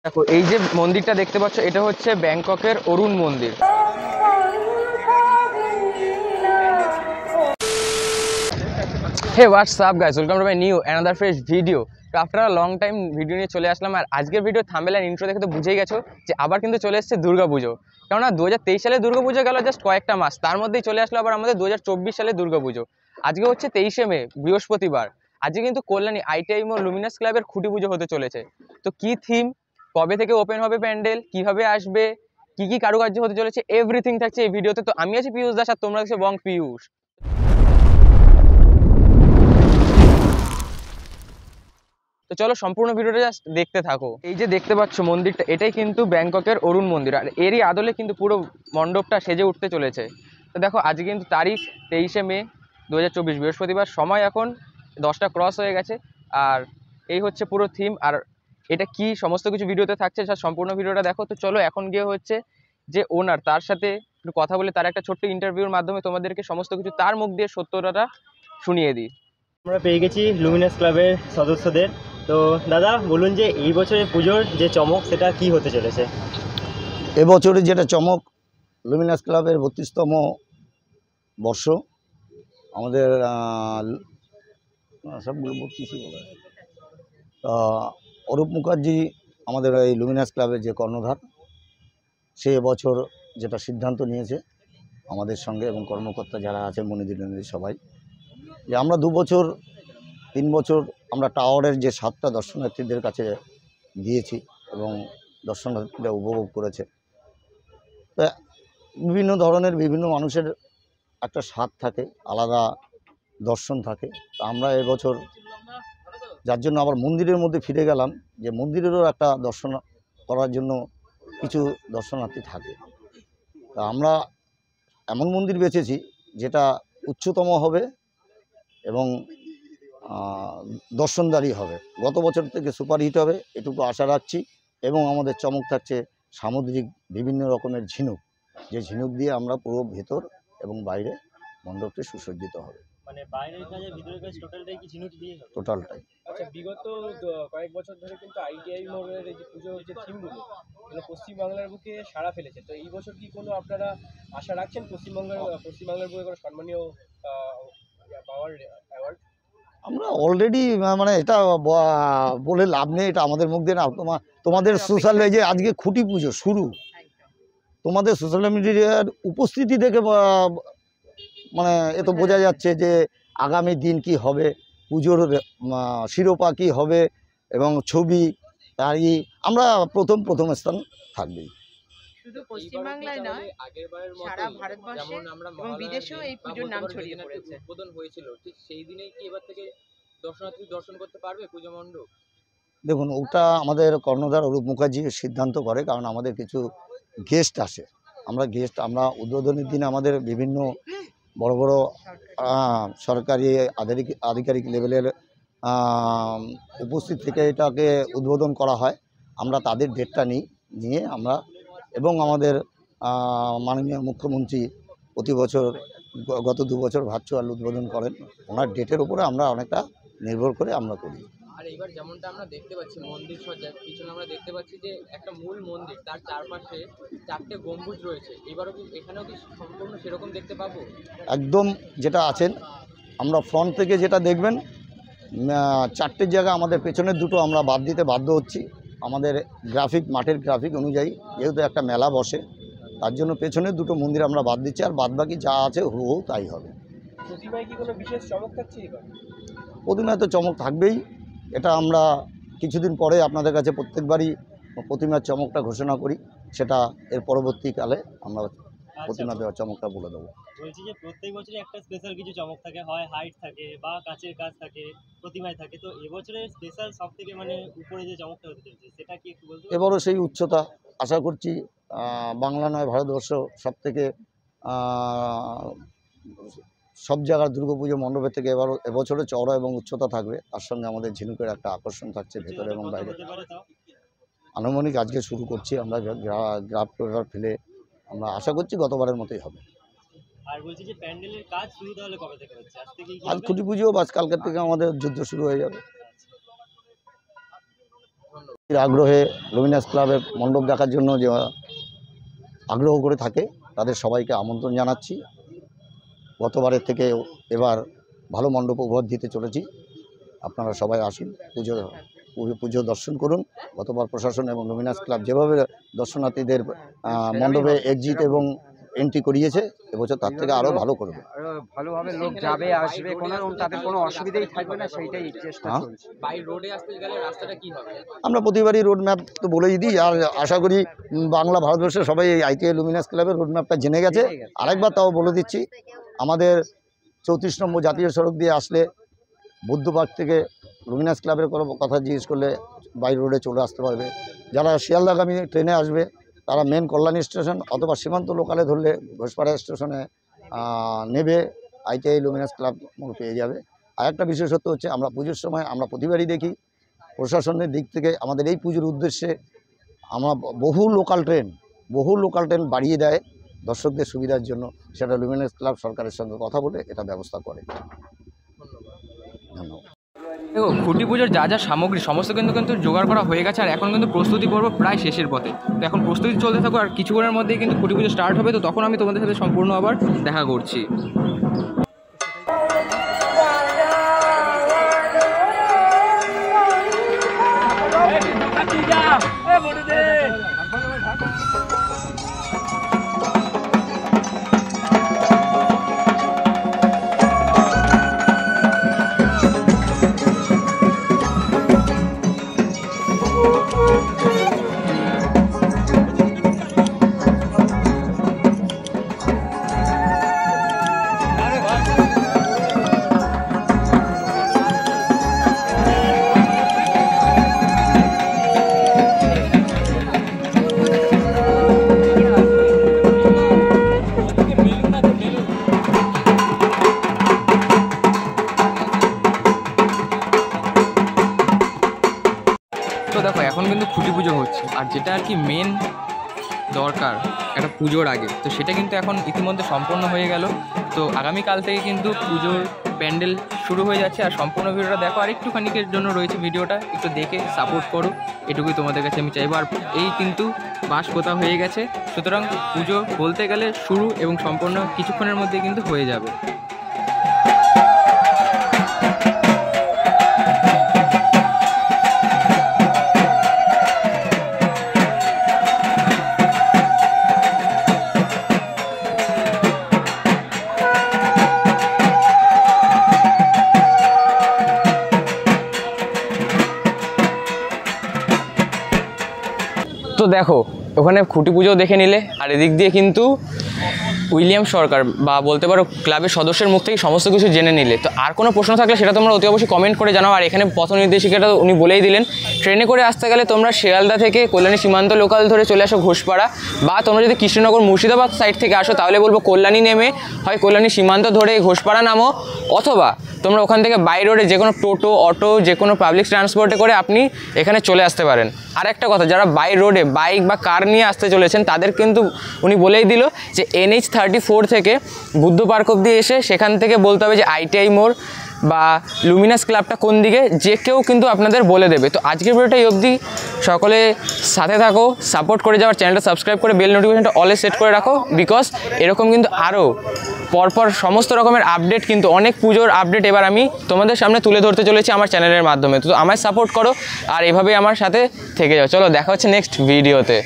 দেখো এই যে মন্দিরটা দেখতে পাচ্ছ এটা হচ্ছে ব্যাংককের অরুণ মন্দির। Hey what's up guys, welcome to my new another fresh video. তো after a long time video নিয়ে চলে আসলাম। আর আজকের ভিডিও থাম্বনেল আর ইন্ট্রো দেখে তো বুঝেই গেছো যে আবার কিন্তু চলে এসেছে দুর্গাপুজো। কেননা 2023 সালে দুর্গাপুজো গেল জাস্ট কয়েকটা মাস, তার মধ্যেই চলে আসলো আবার আমাদের 2024 সালে দুর্গাপুজো। আজকে হচ্ছে 23শে মে, বৃহস্পতিবার। আজকে কিন্তু কল্যাণী আইটিআই মোড় লুমিনাস ক্লাবের খুঁটি পুজো হতে চলেছে। তো কি থিম, কবে থেকে ওপেন হবে প্যান্ডেল, কিভাবে আসবে, কি কি কারুকার্য হতে চলেছে, এভরিথিং থাকছে এই ভিডিওতে। তো আমি আছি পিয়ুষ দাস আর তোমরা হচ্ছে বং পিয়ুষ। তো চলো সম্পূর্ণ ভিডিওটা জাস্ট দেখতে থাকো। এই যে দেখতে পাচ্ছ মন্দিরটা, এটাই কিন্তু ব্যাংককের অরুণ মন্দির, আর এরই আদলে কিন্তু পুরো মণ্ডপটা সেজে উঠতে চলেছে। তো দেখো আজকে কিন্তু তারিখ 23শে মে 2024, বৃহস্পতিবার। সময় এখন 10টা ক্রস হয়ে গেছে। আর এই হচ্ছে পুরো থিম। আর এটা কি সমস্ত কিছু ভিডিওতে থাকছে, সম্পূর্ণ ভিডিওটা দেখো। তো চলো এখন গিয়ে হচ্ছে যে ওনার, তার সাথে একটু কথা বলে তার একটা ছোট্ট ইন্টারভিউর মাধ্যমে তোমাদেরকে সমস্ত কিছু তার মুখ দিয়ে সত্যটা শুনিয়ে দিই। আমরা পেয়ে গেছি লুমিনাস ক্লাবের সদস্যদের। তো দাদা বলুন যে এই বছরের পুজোর যে চমক সেটা কি হতে চলেছে? এবছরে যেটা চমক, লুমিনাস ক্লাবের 32তম বর্ষ। আমাদের সবগুলো 32ই বলে। অরূপ মুখার্জি আমাদের এই লুমিনাস ক্লাবের যে কর্ণধার, সে এবছর যেটা সিদ্ধান্ত নিয়েছে আমাদের সঙ্গে এবং কর্মকর্তা যারা আছে মনিদিনী সবাই, যে আমরা 2 বছর 3 বছর আমরা টাওয়ারের যে 7টা দর্শনার্থীদের কাছে দিয়েছি এবং দর্শনার্থীরা উপভোগ করেছে। তা বিভিন্ন ধরনের বিভিন্ন মানুষের একটা স্বাদ থাকে, আলাদা দর্শন থাকে। তা আমরা এবছর যার জন্য আবার মন্দিরের মধ্যে ফিরে গেলাম, যে মন্দিরেরও একটা দর্শন করার জন্য কিছু দর্শনার্থী থাকে। তা আমরা এমন মন্দির বেছেছি যেটা উচ্চতম হবে এবং দর্শনদারি হবে। গত বছর থেকে সুপারহিট হবে এটুকু আশা রাখছি। এবং আমাদের চমক থাকছে সামুদ্রিক বিভিন্ন রকমের ঝিনুক, যে ঝিনুক দিয়ে আমরা পুরো ভেতর এবং বাইরে মণ্ডপটি সুসজ্জিত হবে। মানে বাইরের কাজে ভিতরের কাজ টোটালটাই কি ঝিনুক দিয়ে হবে? টোটালটাই। আচ্ছা, বিগত কয়েক বছর ধরে কিন্তু আইটিআই মোড়ের এই যে পুজোর যে থিমগুলো, এগুলো পশ্চিমবাংলার বুকে সাড়া ফেলেছে। তো এই বছর কি কোনো আপনারা আশা রাখছেন পশ্চিমবাংলার বুকে কোনো সম্মানীয় পাওয়ার অ্যাওয়ার্ড? আমরা অলরেডি মানে এটা বলে লাভ নেই, এটা আমাদের মুখ দিয়ে না। তোমাদের সোশ্যাল, এই যে আজকে খুঁটি পুজো শুরু, তোমাদের সোশ্যাল মিডিয়ার উপস্থিতি দেখে মানে এ তো বোঝা যাচ্ছে যে আগামী দিন কি হবে, পুজোর শিরোপা কি হবে এবং ছবি তারই আমরা প্রথম স্থান থাকবেই। শুধু পশ্চিমবাংলায় নয়, সারা ভারতবর্ষে এবং বিদেশেও এই পুজোর নাম ছড়িয়ে পড়েছে। উদ্বোধন হয়েছিল, ঠিক সেই দিনেই কি এবার থেকে দর্শনার্থী দর্শন করতে পারবে পুজো মণ্ডপ? দেখুন, ওটা আমাদের কর্ণধার অরূপ মুখার্জি সিদ্ধান্ত করে, কারণ আমাদের কিছু গেস্ট আসে। আমরা উদ্বোধনের দিনে আমাদের বিভিন্ন বড় বড় সরকারি আধিকারিক লেভেলের উপস্থিত থেকে এটাকে উদ্বোধন করা হয়। আমরা তাদের ডেটটা নিয়ে আমরা, এবং আমাদের মাননীয় মুখ্যমন্ত্রী প্রতি বছর গত 2 বছর ভার্চুয়াল উদ্বোধন করেন। ওনার ডেটের উপরে আমরা অনেকটা নির্ভর করে আমরা করি। আর এবার যেমনটা আমরা দেখতে পাচ্ছি মন্দির সজ্জার পিছনে আমরা দেখতে পাচ্ছি যে একটা মূল মন্দির, তার চারপাশে 4টে গম্বুজ রয়েছে। এবারও কি এখানেও কি সম্পূর্ণ সেরকম দেখতে পাবো? একদম যেটা আছেন, আমরা ফ্রন্ট থেকে যেটা দেখবেন 4টের জায়গা আমাদের পেছনের দুটো আমরা বাদ দিতে বাধ্য হচ্ছি। আমাদের মাঠের গ্রাফিক অনুযায়ী যেহেতু একটা মেলা বসে, তার জন্য পেছনের দুটো মন্দির আমরা বাদ দিচ্ছি, আর বাদবাকি যা আছে হুবহু তাই হবে। প্রতিমায় কি কোনো বিশেষ চমক থাকছে এবার? প্রতিমায় তো চমক থাকবেই। এটা আমরা কিছুদিন পরে আপনাদের কাছে প্রত্যেকবারই প্রতিমার চমকটা ঘোষণা করি, সেটা এর পরবর্তীকালে আমরা প্রতিমা দেওয়ার চমকটা বলে দেবো। বলছি যে প্রত্যেক বছরই একটা স্পেশাল কিছু চমক থাকে, হয় হাইট থাকে বা কাচের কাজ থাকে, প্রতিমায় থাকে। তো এবছরের স্পেশাল সব থেকে মানে উপরে যে চমকটা হতে চলছে সেটা কি একটু বলতে? এবারও সেই উচ্চতা আশা করছি। বাংলা নয়, ভারতবর্ষ সব থেকে সব জায়গার দুর্গাপুজো মণ্ডপের থেকে এবছরে চওড়া এবং উচ্চতা থাকবে। তার সঙ্গে আমাদের ঝিনুকের একটা আকর্ষণ থাকছে ভেতরে এবং বাইরে। আনুমানিক আজকে শুরু করছি আমরা, গ্রাফ পেপার ফেলে আমরা আশা করছি গতবারের মতোই হবে। আর বলছি যে প্যান্ডেলের কাজ শুরু তাহলে কবে থেকে হচ্ছে? আজ থেকে? আজ খুঁটি পুজো, বাস কালকের থেকে আমাদের যুদ্ধ শুরু হয়ে যাবে। আগ্রহে লুমিনাস ক্লাবের মণ্ডপ দেখার জন্য যে আগ্রহ করে থাকে তাদের সবাইকে আমন্ত্রণ জানাচ্ছি। গতবারের থেকে এবার ভালো মণ্ডপ উপহার দিতে চলেছি। আপনারা সবাই আসুন, পুজো দর্শন করুন। গতবার প্রশাসন এবং লুমিনাস ক্লাব যেভাবে দর্শনার্থীদের মণ্ডপে এক্সিট এবং এন্ট্রি করিয়েছে, এবছর তার থেকে আরও ভালো করবে। ভালোভাবে লোক যাবে আসবে, তাদের কোনো অসুবিধাই থাকবে না, সেইটাই চেষ্টা চলছে। বাই রোডে আসতে গেলে রাস্তাটা কি হবে? আমরা প্রতিবারই রোড ম্যাপ তো বলেই দিই, আর আশা করি বাংলা ভারতবর্ষের সবাই এই আইটিআই লুমিনাস ক্লাবের রোড ম্যাপটা জেনে গেছে। আরেকবার তাও বলে দিচ্ছি, আমাদের 34 নম্বর জাতীয় সড়ক দিয়ে আসলে বুদ্ধ পার্ক থেকে লুমিনাস ক্লাবের কোনো কথা জিজ্ঞেস করলে বাই রোডে চলে আসতে পারবে। যারা শিয়ালদাগামী ট্রেনে আসবে তারা মেন কল্যাণী স্টেশন অথবা সীমান্ত লোকালে ধরলে ঘোষপাড়া স্টেশনে নেবে আইটিআই লুমিনাস ক্লাব মোড় পেয়ে যাবে। আর একটা বিশেষত্ব হচ্ছে, আমরা পুজোর সময় আমরা প্রতিবারই দেখি প্রশাসনের দিক থেকে আমাদের এই পুজোর উদ্দেশ্যে আমরা বহু লোকাল ট্রেন বাড়িয়ে দেয় দর্শকদের সুবিধার জন্য। সেটা লুমিনাস ক্লাব সরকারের সঙ্গে কথা বলে এটা ব্যবস্থা করে। ধন্যবাদ। দেখো, খুঁটি পুজোর যা যা সামগ্রী সমস্ত কিন্তু জোগাড় করা হয়ে গেছে, আর এখন কিন্তু প্রস্তুতি পর্ব প্রায় শেষের পথে। তো এখন প্রস্তুতি চলতে থাকো, আর কিছুক্ষণের মধ্যেই কিন্তু খুঁটি পুজো স্টার্ট হবে। তো তখন আমি তোমাদের সাথে সম্পূর্ণ আবার দেখা করছি। তো দেখো, এখন কিন্তু খুঁটি পুজো হচ্ছে, আর যেটা আর কি মেন দরকার একটা পুজোর আগে, তো সেটা কিন্তু এখন ইতিমধ্যে সম্পন্ন হয়ে গেল। তো আগামীকাল থেকে কিন্তু পুজোর প্যান্ডেল শুরু হয়ে যাচ্ছে। আর সম্পূর্ণ ভিডিওটা দেখো, আর একটুখানিকের জন্য রয়েছে ভিডিওটা, একটু দেখে সাপোর্ট করো, এটুকুই তোমাদের কাছে আমি চাইবো। আর এই কিন্তু বাঁশ পোতা হয়ে গেছে, সুতরাং পুজো বলতে গেলে শুরু এবং সম্পূর্ণ কিছুক্ষণের মধ্যে কিন্তু হয়ে যাবে। তো দেখো, ওখানে খুঁটি পুজো দেখে নিলে, আর এদিক দিয়ে কিন্তু উইলিয়াম সরকার বা বলতে পারো ক্লাবের সদস্যের মুখ থেকে সমস্ত কিছু জেনে নিলে। তো আর কোনো প্রশ্ন থাকলে সেটা তোমরা অতি অবশ্যই কমেন্ট করে জানাও। আর এখানে পথ নির্দেশিকাটা উনি বলেই দিলেন, ট্রেনে করে আসতে গেলে তোমরা শিয়ালদা থেকে কল্যাণী সীমান্ত লোকাল ধরে চলে আসো ঘোষপাড়া, বা তোমরা যদি কৃষ্ণনগর মুর্শিদাবাদ সাইড থেকে আসো তাহলে বলবো কল্যাণী নেমে হয় কল্যাণী সীমান্ত ধরে ঘোষপাড়া নামো, অথবা তোমরা ওখান থেকে বাই রোডে যে কোনো টোটো, অটো, যে কোনো পাবলিক ট্রান্সপোর্টে করে আপনি এখানে চলে আসতে পারেন। আর একটা কথা, যারা বাই রোডে বাইক বা কার নিয়ে আসতে চলেছেন তাদের কিন্তু উনি বলেই দিল যে NH-34 থেকে বুদ্ধ পার্ক অব্দি এসে সেখান থেকে বলতে হবে যে আইটিআই মোড় বা লুমিনাস ক্লাবটা কোন দিকে, যে কেউ কিন্তু আপনাদের বলে দেবে। তো আজকের ভিডিওটা এই অবধি, সকলে সাথে থাকো, সাপোর্ট করে যাওয়ার, চ্যানেলটা সাবস্ক্রাইব করে বেল নোটিফিকেশনটা অলে সেট করে রাখো, বিকজ এরকম কিন্তু আরও পরপর সমস্ত রকমের আপডেট, কিন্তু অনেক পুজোর আপডেট এবার আমি তোমাদের সামনে তুলে ধরতে চলেছি আমার চ্যানেলের মাধ্যমে। তো আমায় সাপোর্ট করো আর এভাবেই আমার সাথে থেকে যাও। চলো, দেখা হচ্ছে নেক্সট ভিডিওতে।